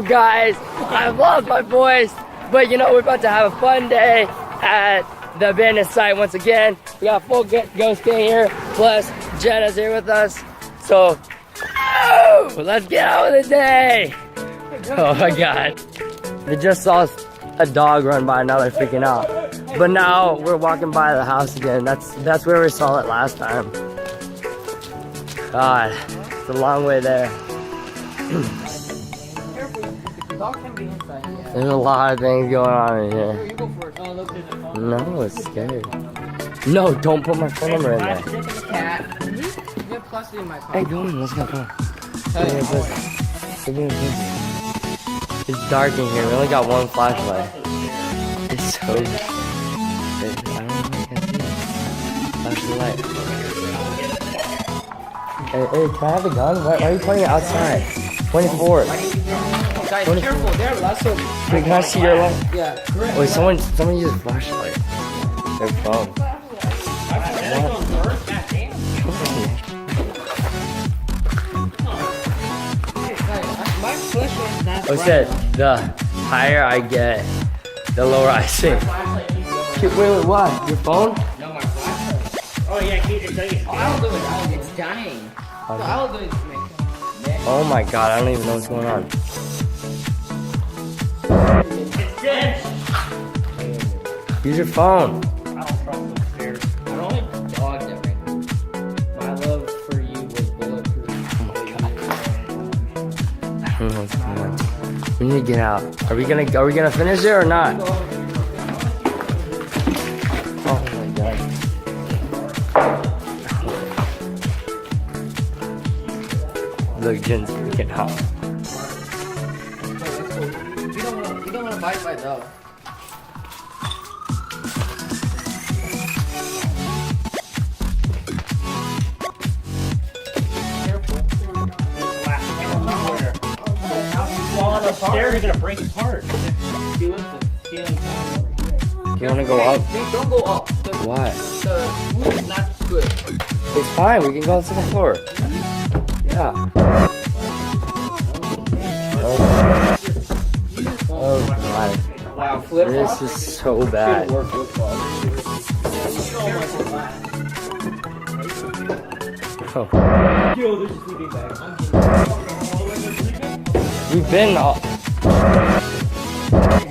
up, guys? I've lost my voice, but you know, we're about to have a fun day at the abandoned site once again. We got full ghost gang here, plus Jenna's here with us. So, let's get on with the day. Oh my God. They just saw a dog run by, now they're freaking out. But now we're walking by the house again. That's where we saw it last time. God, it's a long way there. There's a lot of things going on in here. No, it's scary. No, don't put my phone number in there. Hey, go in, let's go, come on. It's dark in here, we only got one flashlight. It's so... I don't know if you can see it. Flash the light. Hey, can I have the gun? Why are you pointing it outside? Point it forward. Guys, careful, there, last one. Wait, can I see your light? Yeah, correct. Wait, someone use a flashlight. Their phone. I said, the higher I get, the lower I sing. Wait, what? Your phone? No, my flashlight. Oh, yeah, I'll do it. It's dying. So I'll do it. Oh my God, I don't even know what's going on. Use your phone. I don't trust those stairs. I don't like dogs that ring. My love for you was bulletproof. Oh my God. I don't know what's going on. We need to get out. Are we gonna finish it or not? Oh my God. Look, Jen's freaking out. You don't want to bite my dog. Stairs are gonna break apart. Do you wanna go up? Don't go up. Why? The wood is not good. It's fine, we can go to the floor. Yeah. Oh God. Wow, flip. This is so bad. Oh. We've been all...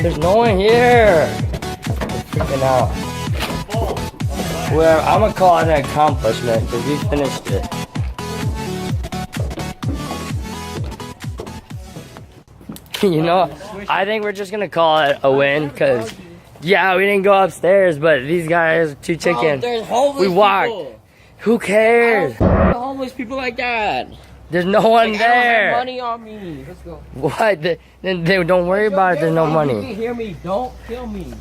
There's no one here. We're freaking out. Well, I'm gonna call it an accomplishment because we finished it. You know, I think we're just gonna call it a win because, yeah, we didn't go upstairs, but these guys, two chicken, we walked. People. Who cares? Homeless people like that. There's no one Like, there. I don't have money on me. Let's go. What? Then don't worry about it. There's no You money. can hear me. Don't kill me.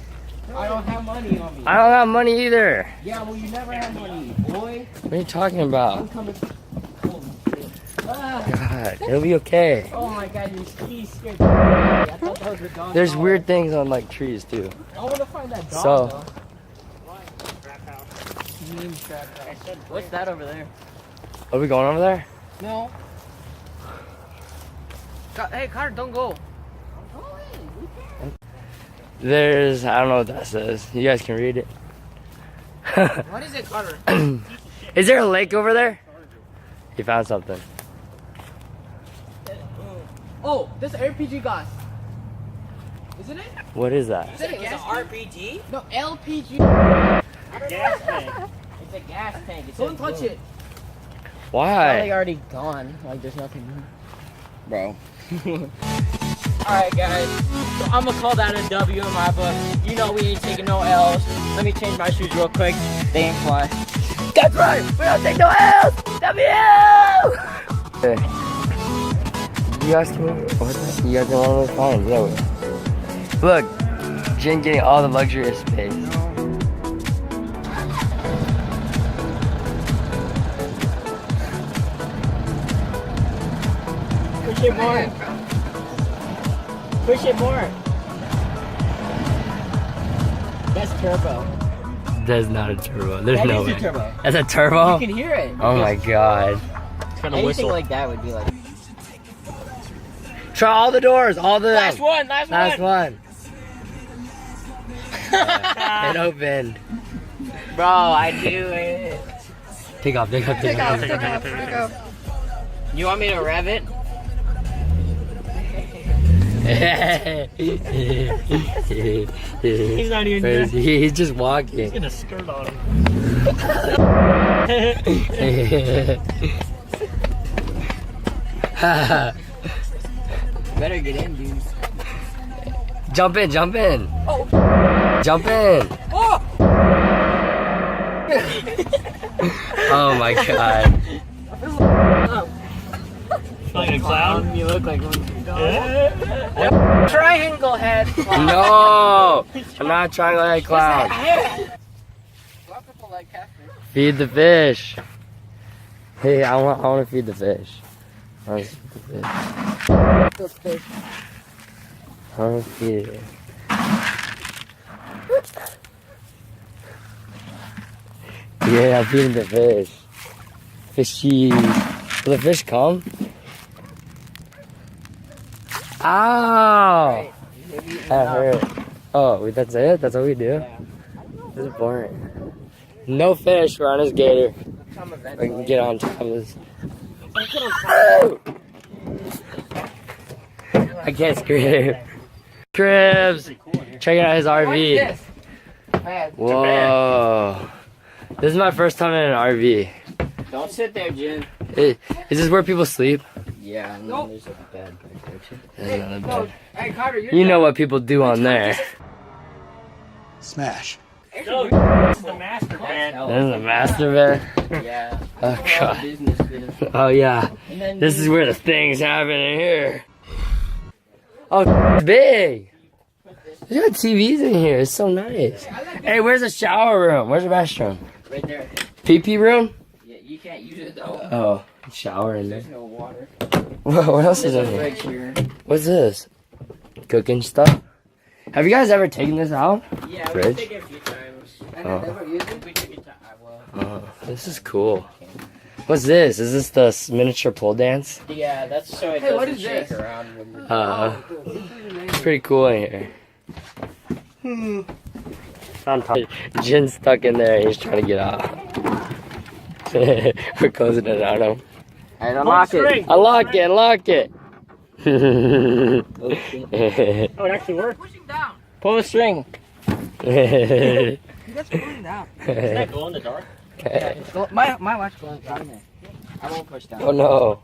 I don't have money on me. I don't have money either. Yeah, well, you never had money, boy. What are you talking about? I'm coming. Ah. God, it'll be okay. Oh my God, he's scared. I thought that was a dog. There's weird things on like trees too. I want to find that dog. So- though. What's that over there? Are we going over there? No. Hey, Carter, don't go. There's, I don't know what that says. You guys can read it. What is it, Carter? Is there a lake over there? You found something. Oh, this RPG gas. Isn't it? What is that? Is it a gas RPG? No, LPG. Gas tank. It's a gas tank. Don't touch it. Why? Already gone. Like there's nothing. Bro. Alright guys. So I'm gonna call that a W in my book. You know we ain't taking no L's. Let me change my shoes real quick. They ain't fly. That's right! We don't take no L's! W! Hey. You guys can... What? You guys can want to find. Yeah. Look. Jen getting all the luxurious space. Push it more. Push it more. That's turbo. That's not a turbo. There's That no is way. a turbo. That's a turbo? You can hear it. Oh my God. It's gonna Anything whistle. like that would be like. Try all the doors, all the Last one. last one. It opened. Bro, I do it. Take off. Take off. You want me to rev it? He's not even there. He's just walking. He's gonna skirt on him. Better get in, dude. Jump in. Jump in. Oh my god. Like a clown. You look like one. Yeah. Triangle head. No! I'm not trying to let it clown. Feed the fish. Hey, I want to feed the fish. I want to feed the fish. I want to feed it. Yeah, I'm feeding the fish. Fishy. Will the fish come? Ow! That hurt. Oh, wait, that's it? That's what we do? This is boring. No fish, we're on this gator. We can get on top of this. I can't scream. Cribs! Check out his RV. Whoa. This is my first time in an RV. Don't sit there, Jim. Is this where people sleep? Yeah, no, there's a bed back there too. There's another bed. Hey, Carter, You know what people do on there. Smash. No, this is the master bed. This is a master bed. Yeah. Oh god. Business bed. Oh yeah. And then This is where the things happen in here. Oh, it's big. There's got TVs in here. It's so nice. Hey, where's the shower room? Where's the restroom? right there. PP room? Yeah, you can't use it though. Oh, shower in there. There's no water. What else is in There's a here? fridge here. What's this? Cooking stuff? Have you guys ever taken this out? Yeah, Fridge? we take it a few times. Oh. Never used it. We took it to Iowa. Oh, this is cool. What's this? Is this the miniature pole dance? Yeah, that's so it Hey, what doesn't is shake this? around when you It's pretty cool in here. On top. Jin's stuck in there. He's trying to get out. We're closing it on him. Alright, unlock it. Unlock it. Unlock it. Oh, it actually worked. Pushing down. Pull the string. You guys pulling down. Does that glow in the dark? My watch going down. I won't push down. Oh no.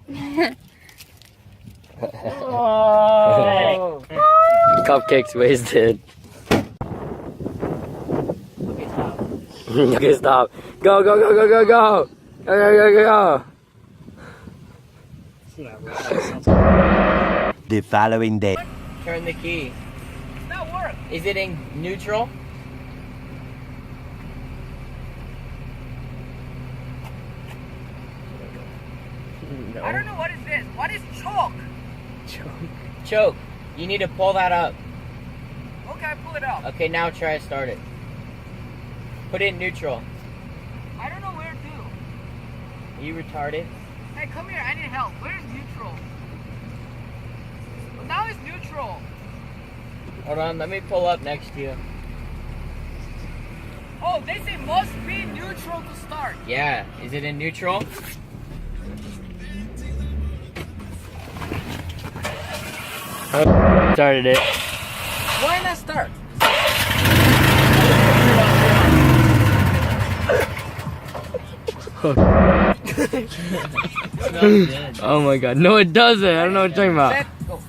Oh. Cupcakes wasted. Okay, stop. Okay, stop. Go, go, go, go, go, go. Go, go, go, go, go. The following day. Turn the key. It's not work. Is it in neutral? I don't know what is this. What is chalk? Choke. You need to pull that up. Okay, pull it up. Okay, now try to start it. Put it in neutral. I don't know where to. Are you retarded? Hey, come here. I need help. Where's neutral? Well, now it's neutral. Hold on, let me pull up next to you. Oh, they say must be neutral to start. Yeah, is it in neutral? Started it. Why not start? Oh my god. No, it doesn't. I don't know what you're talking about. Set, go.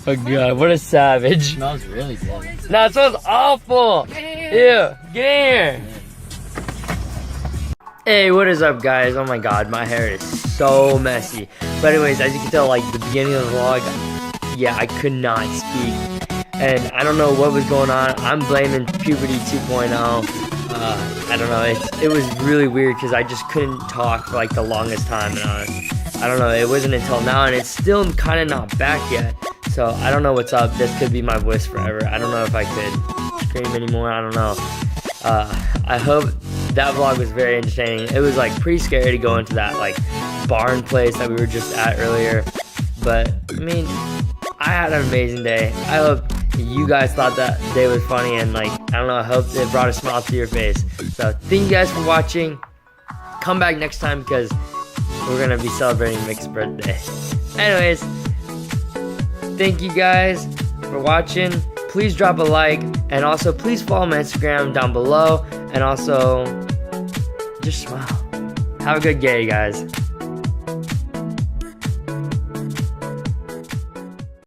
Oh god, what a savage. Smells really good. No, it smells awful. Ew, get in here. Hey, what is up, guys? Oh my god, my hair is so messy. But anyways, as you can tell, like the beginning of the vlog, yeah, I could not speak. And I don't know what was going on. I'm blaming puberty 2.0. I don't know, it was really weird because I just couldn't talk for like the longest time. And I don't know, it wasn't until now, and it's still kind of not back yet. So I don't know what's up. This could be my voice forever. I don't know if I could scream anymore. I don't know. I hope that vlog was very entertaining. It was like pretty scary to go into that like barn place that we were just at earlier. But I mean, I had an amazing day. I hope you guys thought that day was funny, and like, I don't know, I hope it brought a smile to your face. So thank you guys for watching. Come back next time because we're gonna be celebrating Mick's birthday. Anyways, thank you guys for watching. Please drop a like, and also please follow my Instagram down below, and also just smile. Have a good day, guys.